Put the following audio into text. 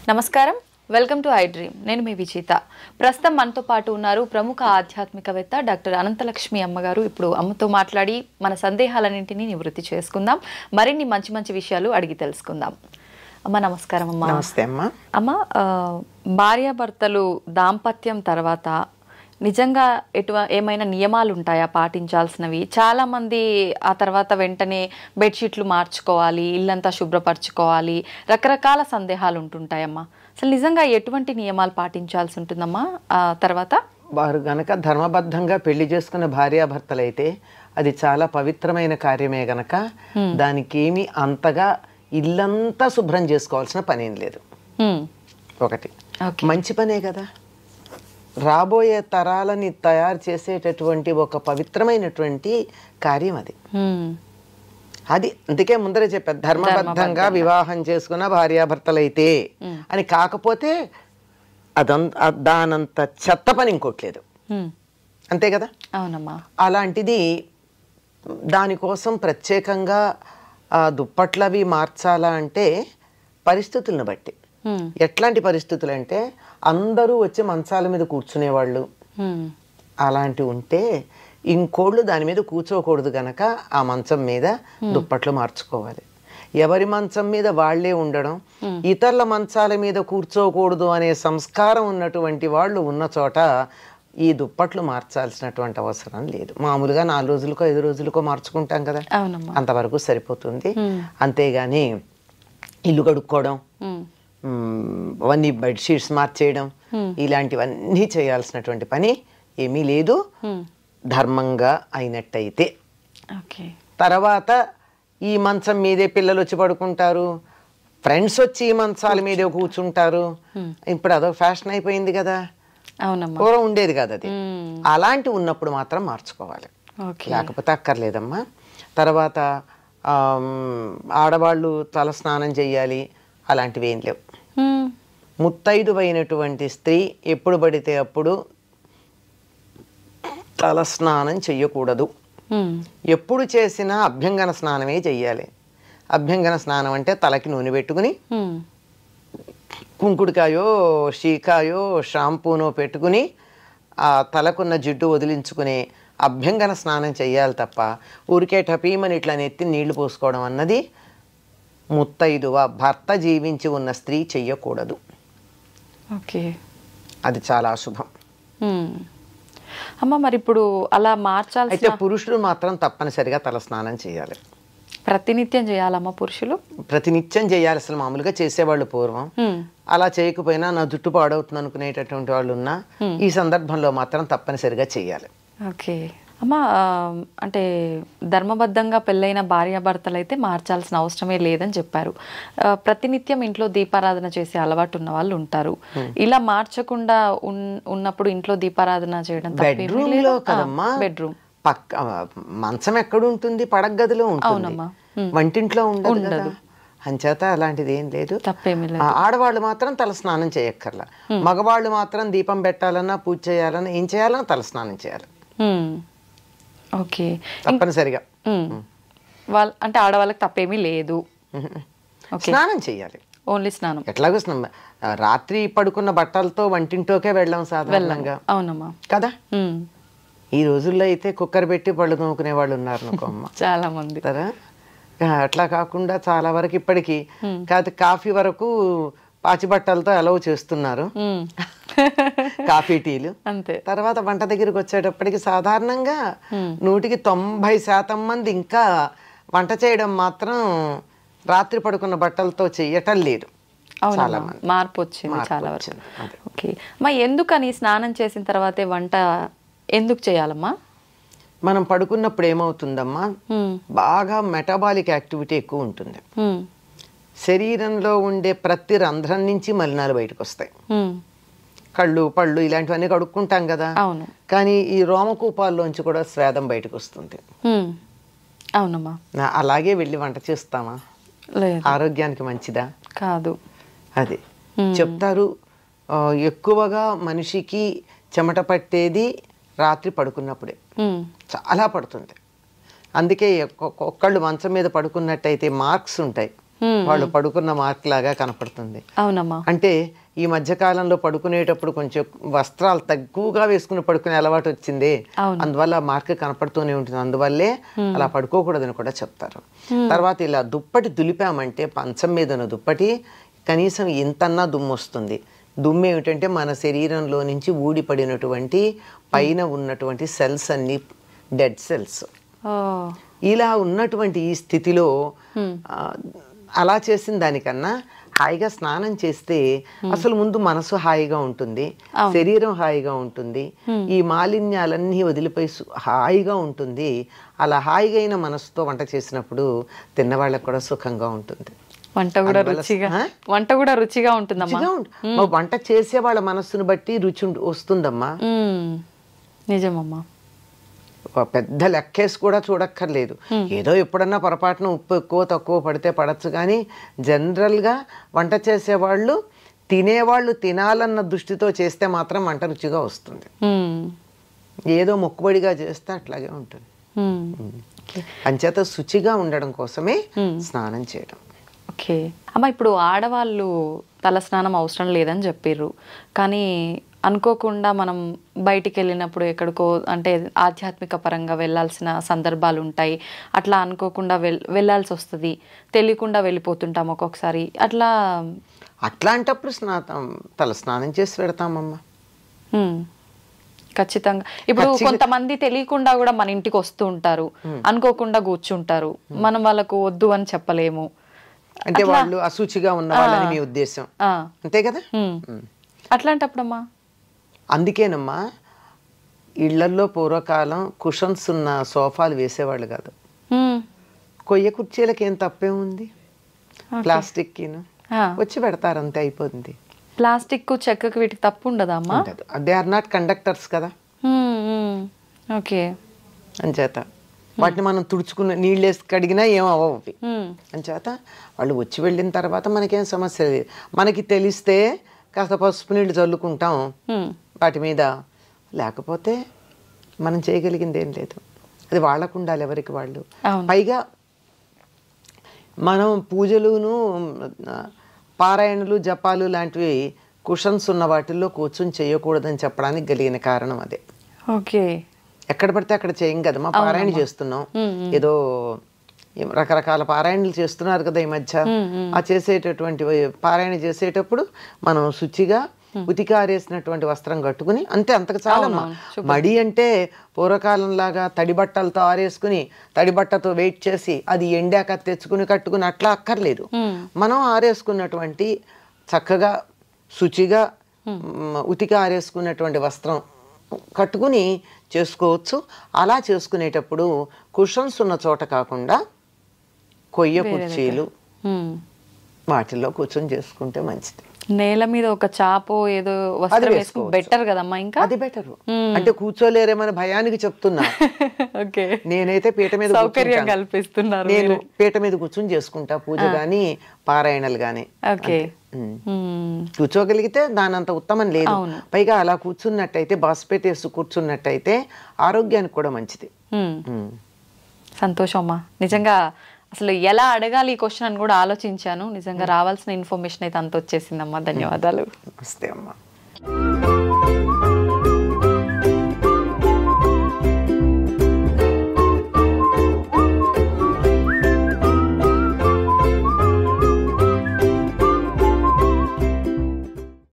నమస్కారం, welcome to I dream. నేను మీ విజేత. ప్రస్తుతం మనతో పాటు ఉన్నారు ప్రముఖ ఆధ్యాత్మికవేత్త డాక్టర్ అనంతలక్ష్మి అమ్మగారు. ఇప్పుడు అమ్మతో మాట్లాడి మన సందేహాలన్నింటినీ నివృత్తి చేసుకుందాం, మరిన్ని మంచి మంచి విషయాలు అడిగి తెలుసుకుందాం. అమ్మ నమస్కారం. అమ్మ నమస్తే అమ్మ. అమ్మ, భార్యాభర్తలు దాంపత్యం తర్వాత నిజంగా ఏమైనా నియమాలు ఉంటాయా పాటించాల్సినవి? చాలామంది ఆ తర్వాత వెంటనే బెడ్షీట్లు మార్చుకోవాలి, ఇల్లంతా శుభ్రపరచుకోవాలి, రకరకాల సందేహాలు ఉంటుంటాయమ్మా. అసలు నిజంగా ఎటువంటి నియమాలు పాటించాల్సి ఉంటుందమ్మా ఆ తర్వాత? వారు గనక ధర్మబద్ధంగా పెళ్లి చేసుకున్న భార్యాభర్తలైతే అది చాలా పవిత్రమైన కార్యమే గనక దానికి ఏమి అంతగా ఇల్లంతా శుభ్రం చేసుకోవాల్సిన పనేం లేదు. ఒకటి మంచి పనే కదా, రాబోయే తరాలని తయారు చేసేటటువంటి ఒక పవిత్రమైనటువంటి కార్యం అది. అది అందుకే ముందరే చెప్పారు, ధర్మబద్ధంగా వివాహం చేసుకున్న భార్యాభర్తలైతే అని. కాకపోతే దానంత చెత్త పని ఇంకోట్లేదు, అంతే కదా. అవునమ్మా. అలాంటిది దానికోసం ప్రత్యేకంగా దుప్పట్లవి మార్చాలా అంటే పరిస్థితులను బట్టి. ఎట్లాంటి పరిస్థితులు అంటే అందరూ వచ్చి మంచాల మీద కూర్చునేవాళ్ళు అలాంటివి ఉంటే ఇంకోళ్ళు దాని మీద కూర్చోకూడదు గనక ఆ మంచం మీద దుప్పట్లు మార్చుకోవాలి. ఎవరి మంచం మీద వాళ్లే ఉండడం, ఇతరుల మంచాల మీద కూర్చోకూడదు అనే సంస్కారం ఉన్నటువంటి వాళ్ళు ఉన్న చోట ఈ దుప్పట్లు మార్చాల్సినటువంటి అవసరం లేదు. మామూలుగా 4 రోజులకో 5 రోజులకో మార్చుకుంటాం కదా, అంతవరకు సరిపోతుంది. అంతేగాని ఇల్లు కడుక్కోవడం, అవన్నీ బెడ్షీట్స్ మార్చేయడం, ఇలాంటివన్నీ చేయాల్సినటువంటి పని ఏమీ లేదు, ధర్మంగా అయినట్టయితే. తర్వాత ఈ మంచం మీదే పిల్లలు వచ్చి పడుకుంటారు, ఫ్రెండ్స్ వచ్చి ఈ మంచాల మీదే కూర్చుంటారు. ఇప్పుడు అదొక ఫ్యాషన్ అయిపోయింది కదా, పూర్వం ఉండేది కదా అది. అలాంటి ఉన్నప్పుడు మాత్రం మార్చుకోవాలి, లేకపోతే అక్కర్లేదమ్మా. తర్వాత ఆడవాళ్ళు తల స్నానం చెయ్యాలి, అలాంటివి ఏం లేవు. ముత్తైదువైనటువంటి స్త్రీ ఎప్పుడు పడితే అప్పుడు తల స్నానం చెయ్యకూడదు. ఎప్పుడు చేసినా అభ్యంగన స్నానమే చెయ్యాలి. అభ్యంగన స్నానం అంటే తలకి నూనె పెట్టుకుని కుంకుడుకాయో షీకాయో షాంపూనో పెట్టుకుని ఆ తలకున్న జిడ్డు వదిలించుకునే అభ్యంగన స్నానం చెయ్యాలి తప్ప ఊరికే టపీమని ఇట్లా నెత్తి నీళ్లు పోసుకోవడం అన్నది ముత్తైదువ భర్త జీవించి ఉన్న స్త్రీ చెయ్యకూడదు. అది చాలా అశుభం. అమ్మ, మరి ఇప్పుడు అలా మార్చాలి అయితే పురుషులు మాత్రం తప్పనిసరిగా తల స్నానం చేయాలి. ప్రతినిత్యం చేయాలమ్మా పురుషులు? ప్రతినిత్యం చేయాలి. అసలు మామూలుగా చేసేవాళ్ళు పూర్వం, అలా చేయకపోయినా నా జుట్టు పాడవుతుంది అనుకునేటటువంటి వాళ్ళు ఉన్నా ఈ సందర్భంలో మాత్రం తప్పనిసరిగా చేయాలి. ఓకే అమ్మా, అంటే ధర్మబద్ధంగా పెళ్ళైన భార్యాభర్తలు అయితే మార్చాల్సిన అవసరమే లేదని చెప్పారు. ప్రతినిత్యం ఇంట్లో దీపారాధన చేసే అలవాటు ఉన్న వాళ్ళు ఉంటారు. ఇలా మార్చకుండా ఉన్నప్పుడు ఇంట్లో దీపారాధన చేయడం బెడ్రూమ్ లో కదమ్మా. బెడ్రూమ్ పక్క మంచం ఎక్కడ ఉంటుంది, పడగదిలో ఉంటుంది, వంటింట్లో ఉండదు. అంచేత అలాంటిది ఏం లేదు, తప్పేమీ లేదు. ఆడవాళ్ళు మాత్రం తల స్నానం చేయక్కర్లా. మగవాళ్ళు మాత్రం దీపం పెట్టాలన్నా పూజ చేయాలన్నా ఏం చేయాలన్నా తల స్నానం చేయాలి. ఓకే, తప్పనిసరిగా. అంటే ఆడవాళ్ళకి తప్పేమీ లేదు, స్నానం చేయాలి. ఓన్లీ స్నానం. ఎట్లాగో రాత్రి పడుకున్న బట్టలతో వంటింటోకే వెళ్ళాం సాధారణంగా. అవునమ్మా కదా. ఈ రోజుల్లో అయితే కుక్కర్ పెట్టి పళ్ళు తోముకునే వాళ్ళు ఉన్నారు అనుకోమ్మ, చాలా మంది. అట్లా కాకుండా చాలా వరకు ఇప్పటికీ కాఫీ వరకు పాచి బట్టలతో అలౌ చేస్తున్నారు, కాఫీ టీలు. అంతే. తర్వాత వంట దగ్గరికి వచ్చేటప్పటికి సాధారణంగా 190% మంది ఇంకా వంట చేయడం మాత్రం రాత్రి పడుకున్న బట్టలతో చెయ్యటం లేదు. చాలా మంది మార్పు వచ్చింది చాలా వరకు. ఓకే అమ్మా, ఎందుకని స్నానం చేసిన తర్వాతే వంట ఎందుకు చేయాలమ్మా? మనం పడుకున్నప్పుడు ఏమవుతుందమ్మా, బాగా మెటబాలిక్ యాక్టివిటీ ఎక్కువ ఉంటుంది. శరీరంలో ఉండే ప్రతి రంధ్రం నుంచి మలినాలు బయటకు వస్తాయి. కళ్ళు పళ్ళు ఇలాంటివన్నీ కడుక్కుంటాం కదా, కానీ ఈ రోమకూపాల్లోంచి కూడా స్వేదం బయటకు వస్తుంది. అవునమ్మా. అలాగే వెళ్ళి వంట చేస్తామా? ఆరోగ్యానికి మంచిదా? కాదు. అది చెప్తారు, ఎక్కువగా మనిషికి చెమట పట్టేది రాత్రి పడుకున్నప్పుడే, చాలా పడుతుంది. అందుకే ఒక్కళ్ళు మంచం మీద పడుకున్నట్టయితే మార్క్స్ ఉంటాయి వాళ్ళు పడుకున్న మార్క్ లాగా కనపడుతుంది. అవునమ్మా. అంటే ఈ మధ్య కాలంలో పడుకునేటప్పుడు కొంచెం వస్త్రాలు తక్కువగా వేసుకుని పడుకునే అలవాటు వచ్చింది, అందువల్ల మార్క్ కనపడుతూనే ఉంటుంది, అందువల్లే అలా పడుకోకూడదని కూడా చెప్తారు. తర్వాత ఇలా దుప్పటి దులిపామంటే పంచం మీద ఉన్న దుప్పటి కనీసం ఇంతన్నా దుమ్ము వస్తుంది. దుమ్ము ఏమిటంటే మన శరీరంలో నుంచి ఊడిపడినటువంటి పైన ఉన్నటువంటి సెల్స్ అన్ని డెడ్ సెల్స్. ఇలా ఉన్నటువంటి ఈ స్థితిలో అలా చేసిన దానికన్నా హాయిగా స్నానం చేస్తే అసలు ముందు మనసు హాయిగా ఉంటుంది, శరీరం హాయిగా ఉంటుంది, ఈ మాలిన్యాలన్నీ వదిలిపోయి హాయిగా ఉంటుంది. అలా హాయిగా అయిన మనసుతో వంట చేసినప్పుడు తిన్నవాళ్ళకి కూడా సుఖంగా ఉంటుంది. వంట కూడా రుచిగా ఉంటుందమ్మా. వంట చేసే వాళ్ళ మనస్సును బట్టి రుచి వస్తుందమ్మా. నిజమమ్మా. పెద్ద లెక్కేసి కూడా చూడక్కర్లేదు, ఏదో ఎప్పుడన్నా పొరపాటున ఉప్పు ఎక్కువ తక్కువ పడితే పడచ్చు, కానీ జనరల్గా వంట చేసేవాళ్ళు తినేవాళ్ళు తినాలన్న దృష్టితో చేస్తే మాత్రం వంట రుచిగా వస్తుంది. ఏదో మొక్కుబడిగా చేస్తే అట్లాగే ఉంటుంది. అంచేత శుచిగా ఉండడం కోసమే స్నానం చేయడం. ఓకే అమ్మ, ఇప్పుడు ఆడవాళ్ళు తల స్నానం అవసరం లేదని చెప్పారు, కానీ అనుకోకుండా మనం బయటికి వెళ్ళినప్పుడు ఎక్కడికో అంటే ఆధ్యాత్మిక పరంగా వెళ్ళాల్సిన సందర్భాలు ఉంటాయి, అట్లా అనుకోకుండా వెళ్ళాల్సి వస్తుంది, తెలియకుండా వెళ్ళిపోతుంటాం ఒక్కొక్కసారి. అట్లాంటప్పుడు తల స్నానం చేసి పెడతామమ్మా. ఖచ్చితంగా. ఇప్పుడు కొంతమంది తెలియకుండా కూడా మన ఇంటికి వస్తూ ఉంటారు, అనుకోకుండా కూర్చుంటారు, మనం వాళ్ళకు వద్దు అని చెప్పలేము. అంటే వాళ్ళు అశుచిగా ఉన్న వాళ్ళని మీ ఉద్దేశం, అంతే కదా? అట్లాంటప్పుడమ్మా, అందుకేనమ్మా ఇళ్లల్లో పూర్వకాలం కుషన్స్ ఉన్న సోఫాలు వేసేవాళ్ళు కాదు. కొయ్య కుర్చీలకి ఏం తప్పే ఉంది, ప్లాస్టిక్ వచ్చి పెడతారు, అంతే అయిపోతుంది. ప్లాస్టిక్ చెక్కకు వీటికి తప్పు ఉండదా అమ్మా? దే ఆర్ నాట్ కండక్టర్స్ కదా. ఓకే. అంచేత వాటిని మనం తుడుచుకున్న నీళ్ళు వేసి కడిగినా ఏం అవ్వవు. అంచేత వాళ్ళు వచ్చి వెళ్ళిన తర్వాత మనకేం సమస్య లేదు. మనకి తెలిస్తే కాస్త పసుపు నీళ్ళు చల్లుకుంటాం వాటి మీద, లేకపోతే మనం చేయగలిగింది ఏం లేదు. అది వాళ్ళకు ఉండాలి, ఎవరికి వాళ్ళు. పైగా మనం పూజలును పారాయణలు జపాలు లాంటివి కుషన్స్ ఉన్న వాటిల్లో కూర్చొని చేయకూడదని చెప్పడానికి కలిగిన కారణం అదే. ఓకే. ఎక్కడ పడితే అక్కడ చేయం కదమ్మా, పారాయణ చేస్తున్నాం, ఏదో రకరకాల పారాయణలు చేస్తున్నారు కదా ఈ మధ్య. ఆ చేసేటటువంటి పారాయణ చేసేటప్పుడు మనం శుచిగా ఉతికారేసినటువంటి వస్త్రం కట్టుకుని అంతే, అంతకు చాలమ్మా. మడి అంటే పూర్వకాలం లాగా తడి బట్టలతో ఆరేసుకుని తడి బట్టతో వెయిట్ చేసి అది ఎండాక తెచ్చుకుని కట్టుకుని అట్లా అక్కర్లేదు. మనం ఆరేసుకున్నటువంటి చక్కగా శుచిగా ఉతికి ఆరేసుకున్నటువంటి వస్త్రం కట్టుకుని చేసుకోవచ్చు. అలా చేసుకునేటప్పుడు కుషన్స్ ఉన్న చోట కాకుండా కొయ్య కుర్చీలు వాటిల్లో కూర్చొని చేసుకుంటే మంచిది. నేల మీద ఒక చాపో ఏదో వస్త్రం వేసుకుంటే బెటర్ కదమ్మా. ఇంకా అది బెటర్. అంటే కూర్చోలేరేమని భయానికి చెప్తున్నా. నేనైతే పీట మీద సౌకర్యం కల్పిస్తున్నారు. నేను పీట మీద కూర్చొని చేసుకుంటా పూజ గాని పారాయణలు గాని. కూర్చోగలిగితే దానంత ఉత్తమం లేదు. పైగా అలా కూర్చున్నట్టయితే బాస్పెట్ వేసి కూర్చున్నట్టయితే ఆరోగ్యానికి కూడా మంచిది. సంతోషం అమ్మా. నిజంగా అసలు ఎలా అడగాలి ఈ క్వశ్చన్ అని కూడా ఆలోచించాను. నిజంగా రావాల్సిన ఇన్ఫర్మేషన్ అయితే అంత వచ్చేసిందమ్మా. ధన్యవాదాలు. నమస్తే అమ్మా.